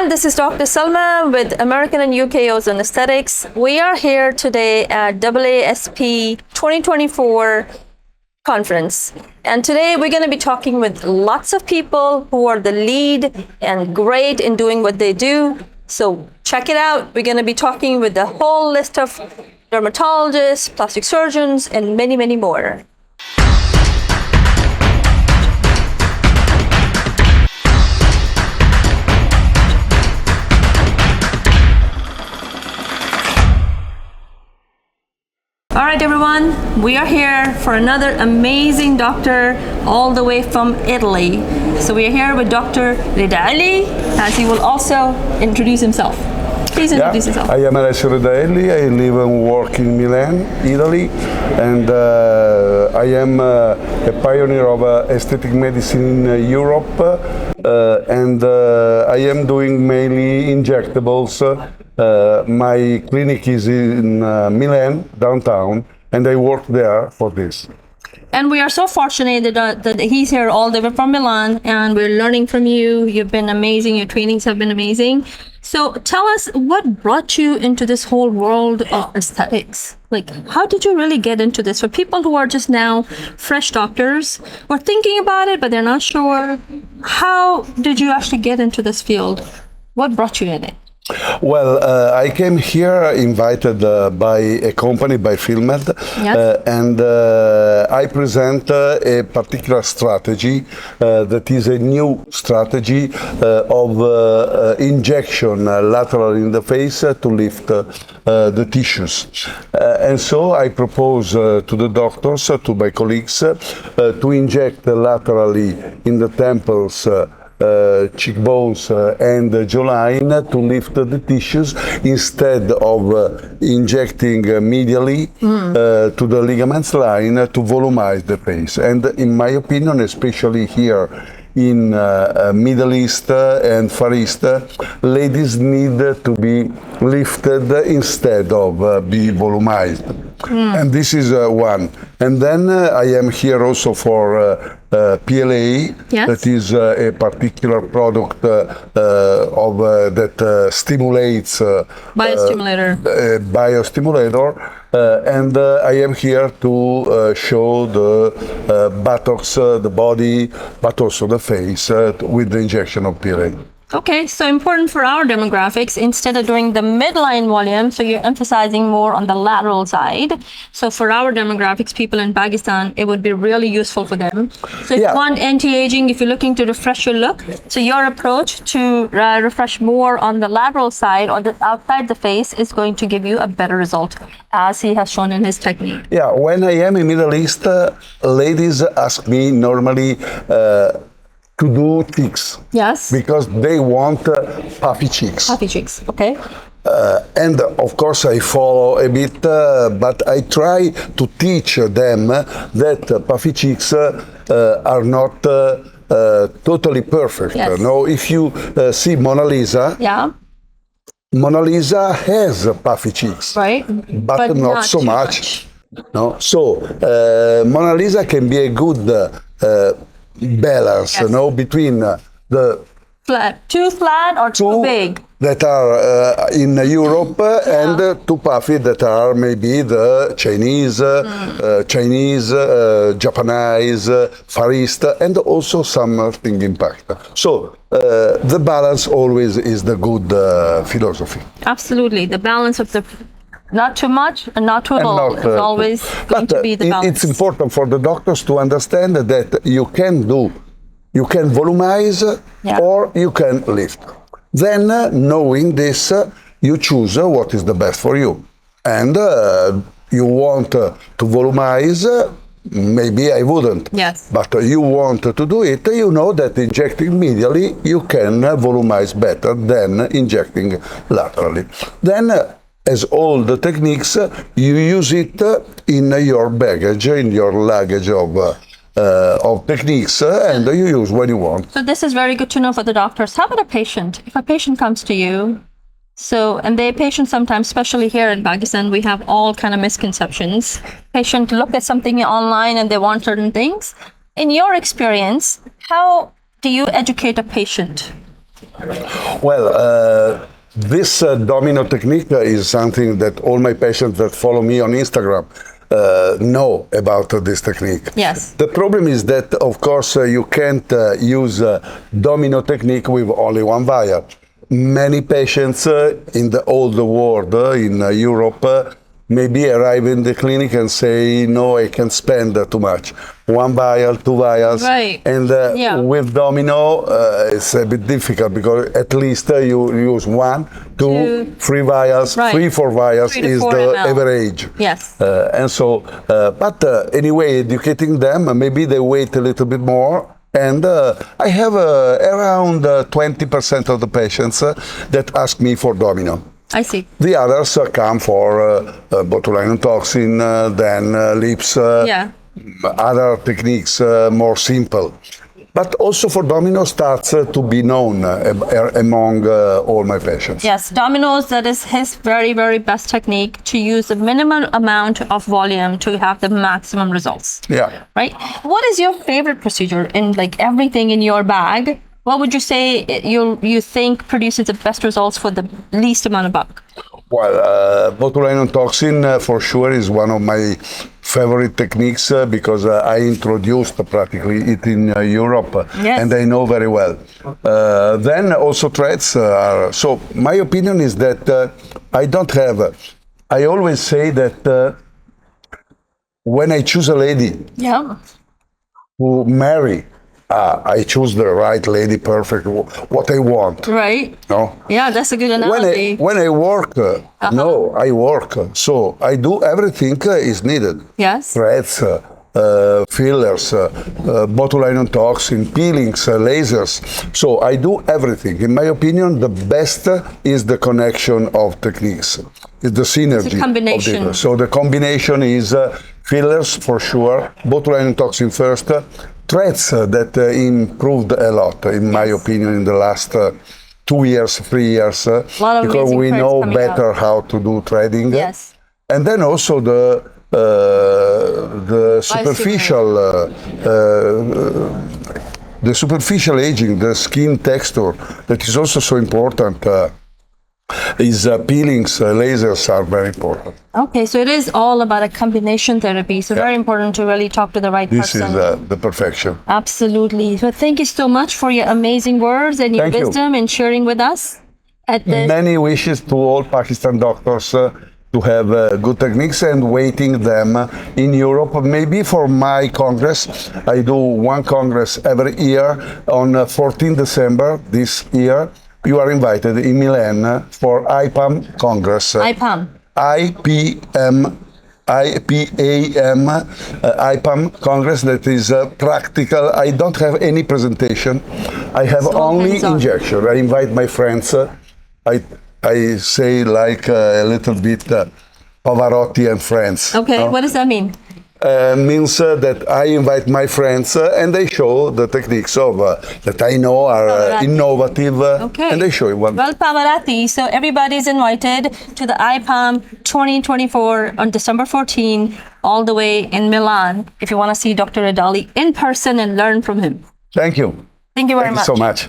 everyone, this is Dr. Salma with American and UK Ozone Aesthetics. We are here today at AASP 2024 conference. And today we're going to be talking with lots of people who are the lead and great in doing what they do. So check it out. We're going to be talking with a whole list of dermatologists, plastic surgeons, and many, many more. All right, everyone, we are here for another amazing doctor all the way from Italy. So we are here with Dr. Redaelli, as he will also introduce himself. Please introduce yourself. I am Alessio Redaelli. I live and work in Milan, Italy, and I am a pioneer of aesthetic medicine in Europe, and I am doing mainly injectables. My clinic is in Milan, downtown, and I work there for this. And we are so fortunate that he's here all the way from Milan, and we're learning from you. You've been amazing. Your trainings have been amazing. So tell us, what brought you into this whole world of aesthetics? Like, how did you really get into this? For people who are just now fresh doctors, who are thinking about it, but they're not sure, how did you actually get into this field? What brought you in it? Well, I came here invited by a company, by Fillmed, yes. And I present a particular strategy that is a new strategy of injection lateral in the face to lift the tissues. And so I propose to the doctors, to my colleagues, to inject laterally in the temples, cheekbones and jawline to lift the tissues instead of injecting medially to the ligaments line to volumize the face. And in my opinion, especially here in Middle East and Far East, ladies need to be lifted instead of be volumized. And this is one. And then I am here also for PLA, yes. That is a particular product of that stimulates biostimulator. Biostimulator. And I am here to show the buttocks, the body, but also the face with the injection of PLA. Okay, so important for our demographics, instead of doing the midline volume, so you're emphasizing more on the lateral side. So for our demographics, people in Pakistan, it would be really useful for them. So if you want anti-aging, if you're looking to refresh your look, so your approach to refresh more on the lateral side or the outside the face is going to give you a better result, as he has shown in his technique. Yeah, when I am in Middle East, ladies ask me normally to do cheeks. Yes. Because they want puffy cheeks. Puffy cheeks, okay. And of course I follow a bit, but I try to teach them that puffy cheeks are not totally perfect. Yes. No, if you see Mona Lisa, Mona Lisa has puffy cheeks, right? but not so much. No, so Mona Lisa can be a good balance, between the too flat or too big that are in Europe and too puffy that are maybe the Chinese, Japanese, Far East, and also something impact. So the balance always is the good philosophy. Absolutely, the balance of the not too much and not too little is always going to be the balance. It's important for the doctors to understand that you can volumize or you can lift. Then, knowing this, you choose what is the best for you. And you want to volumize, maybe I wouldn't. Yes. But you want to do it, you know that injecting medially, you can volumize better than injecting laterally. Then, as all the techniques, you use it in your baggage, in your luggage of techniques, and you use when you want. So this is very good to know for the doctors. How about a patient? If a patient comes to you, and the patient sometimes, especially here in Pakistan, we have all kind of misconceptions. Patient look at something online and they want certain things. In your experience, how do you educate a patient Well, this domino technique is something that all my patients that follow me on Instagram know about this technique. Yes. The problem is that, of course, you can't use domino technique with only one vial. Many patients in the old world, in Europe, maybe arrive in the clinic and say, no, I can spend too much. One vial, two vials. Right. And with domino, it's a bit difficult because at least you use 1, 2, 3 vials, Right. 3, 4 vials 3 to is 4 the ml. average. Yes. And so, but anyway, educating them, maybe they wait a little bit more. And I have around 20% of the patients that ask me for domino. I see. The others come for botulinum toxin, then lips, other techniques more simple. But also for domino starts to be known among all my patients. Yes, dominoes, that is his very, very best technique to use the minimal amount of volume to have the maximum results. Yeah. Right? What is your favorite procedure in like everything in your bag? What would you say you think produces the best results for the least amount of bulk? Well, botulinum toxin for sure is one of my favorite techniques because I introduced practically it in Europe and I know very well. Then also threads are, so my opinion is that I don't have, I always say that when I choose a lady who marry, I choose the right lady, perfect, what I want. Right. No? Yeah, that's a good analogy. When I work, no, I work. So I do everything is needed. Yes. Threads, fillers, botulinum toxin, peelings, lasers. So I do everything. In my opinion, the best is the connection of techniques. It's the synergy. It's a combination. Of so the combination is fillers for sure, botulinum toxin first, threads that improved a lot, in my opinion, in the last 2 years, 3 years, because we know better how to do threading. Yes. And then also the superficial aging, the skin texture, that is also so important. Is peelings, lasers are very important. Okay, so it is all about a combination therapy. So very important to really talk to the right person. This is the perfection. Absolutely. So thank you so much for your amazing words and your wisdom and sharing with us. Many wishes to all Pakistan doctors to have good techniques and waiting them in Europe. Maybe for my Congress, I do one Congress every year on 14 December this year. You are invited in Milan for IPAM Congress. IPAM. IPAM Congress, that is practical. I don't have any presentation. I have only injection. I invite my friends. I say like a little bit Pavarotti and friends. Okay, what does that mean? Means that I invite my friends and they show the techniques of that I know are innovative and they show you one. Well, Pavarotti, so everybody's invited to the IPAM 2024 on December 14, all the way in Milan, if you want to see Dr. Redaelli in person and learn from him. Thank you. Thank you very much. Thank you so much.